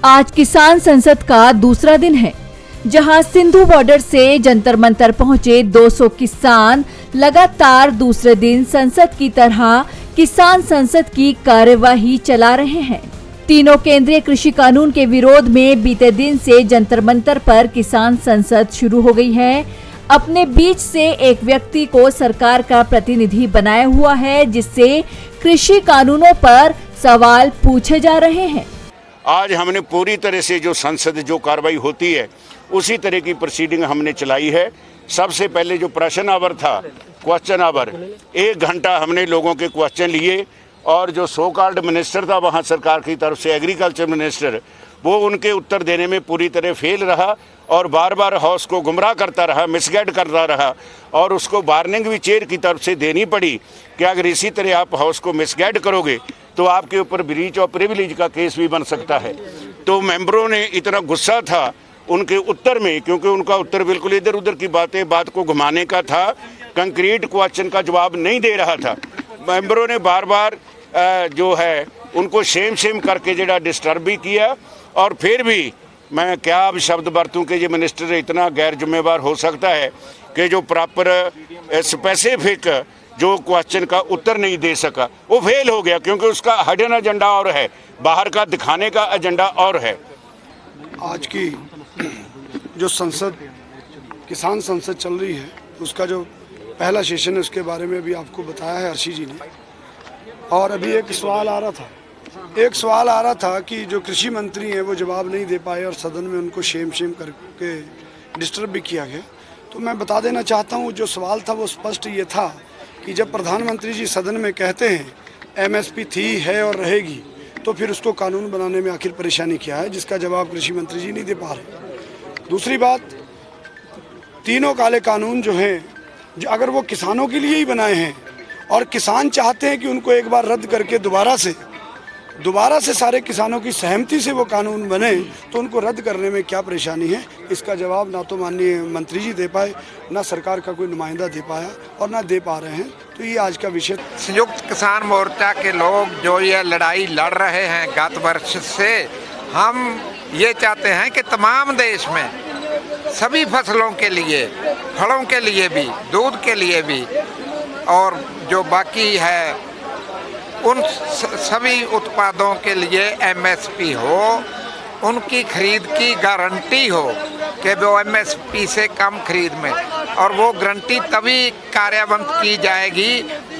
आज किसान संसद का दूसरा दिन है, जहां सिंधु बॉर्डर से जंतर मंतर पहुंचे 200 किसान लगातार दूसरे दिन संसद की तरह किसान संसद की कार्यवाही चला रहे हैं। तीनों केंद्रीय कृषि कानून के विरोध में बीते दिन से जंतर मंतर पर किसान संसद शुरू हो गई है। अपने बीच से एक व्यक्ति को सरकार का प्रतिनिधि बनाया हुआ है, जिससे कृषि कानूनों पर सवाल पूछे जा रहे हैं। आज हमने पूरी तरह से जो संसद जो कार्रवाई होती है उसी तरह की प्रोसीडिंग हमने चलाई है। सबसे पहले जो प्रश्न आवर था, क्वेश्चन आवर, 1 घंटा हमने लोगों के क्वेश्चन लिए और जो सो कॉल्ड मिनिस्टर था वहाँ सरकार की तरफ से, एग्रीकल्चर मिनिस्टर, वो उनके उत्तर देने में पूरी तरह फेल रहा और बार बार हाउस को गुमराह करता रहा, मिसगाइड करता रहा और उसको वार्निंग भी चेयर की तरफ से देनी पड़ी कि अगर इसी तरह आप हाउस को मिसगाइड करोगे तो आपके ऊपर ब्रीच ऑफ प्रिविलेज का केस भी बन सकता है। तो मेंबरों ने इतना गुस्सा था उनके उत्तर में, क्योंकि उनका उत्तर बिल्कुल इधर उधर की बात को घुमाने का था, कंक्रीट क्वेश्चन का जवाब नहीं दे रहा था। मेंबरों ने बार बार जो है उनको शेम करके जरा डिस्टर्ब भी किया और फिर भी मैं क्या अब शब्द बरतूं कि ये मिनिस्टर इतना गैर जिम्मेवार हो सकता है कि जो प्रॉपर स्पेसिफिक जो क्वेश्चन का उत्तर नहीं दे सका, वो फेल हो गया क्योंकि उसका हिडन एजेंडा और है, बाहर का दिखाने का एजेंडा और है। आज की जो संसद किसान संसद चल रही है उसका जो पहला सेशन है उसके बारे में भी आपको बताया है हर्षी जी ने। और अभी एक सवाल आ रहा था कि जो कृषि मंत्री हैं वो जवाब नहीं दे पाए और सदन में उनको शेम करके डिस्टर्ब भी किया गया। तो मैं बता देना चाहता हूँ, जो सवाल था वो स्पष्ट ये था कि जब प्रधानमंत्री जी सदन में कहते हैं एमएसपी थी, है और रहेगी, तो फिर उसको कानून बनाने में आखिर परेशानी क्या है, जिसका जवाब कृषि मंत्री जी नहीं दे पा रहे। दूसरी बात, तीनों काले कानून जो हैं, जो अगर वो किसानों के लिए ही बनाए हैं और किसान चाहते हैं कि उनको एक बार रद्द करके दोबारा से सारे किसानों की सहमति से वो कानून बने, तो उनको रद्द करने में क्या परेशानी है, इसका जवाब ना तो माननीय मंत्री जी दे पाए, ना सरकार का कोई नुमाइंदा दे पाया और ना दे पा रहे हैं। तो ये आज का विषय। संयुक्त किसान मोर्चा के लोग जो ये लड़ाई लड़ रहे हैं गत वर्ष से, हम ये चाहते हैं कि तमाम देश में सभी फसलों के लिए, फलों के लिए भी, दूध के लिए भी और जो बाकी है उन सभी उत्पादों के लिए एमएसपी हो, उनकी खरीद की गारंटी हो कि वो एमएसपी से कम खरीद में, और वो गारंटी तभी कार्यान्वित की जाएगी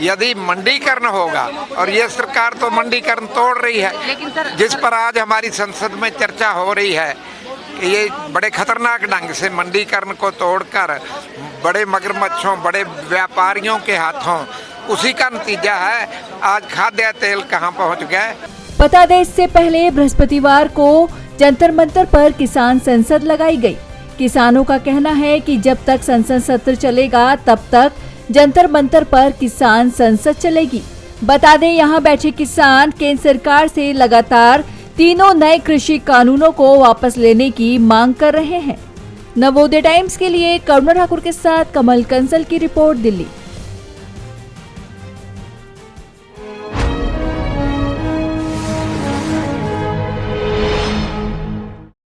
यदि मंडीकरण होगा। और ये सरकार तो मंडीकरण तोड़ रही है, जिस पर आज हमारी संसद में चर्चा हो रही है कि ये बड़े खतरनाक ढंग से मंडीकरण को तोड़कर बड़े मगरमच्छों, बड़े व्यापारियों के हाथों, उसी का नतीजा है आज खाद्य तेल कहां पहुंच गए। बता दें, इससे पहले बृहस्पतिवार को जंतर मंतर पर किसान संसद लगाई गई। किसानों का कहना है कि जब तक संसद सत्र चलेगा तब तक जंतर मंतर पर किसान संसद चलेगी। बता दें, यहां बैठे किसान केंद्र सरकार से लगातार तीनों नए कृषि कानूनों को वापस लेने की मांग कर रहे हैं। नवोदय टाइम्स के लिए करुणा ठाकुर के साथ कमल कंसल की रिपोर्ट, दिल्ली।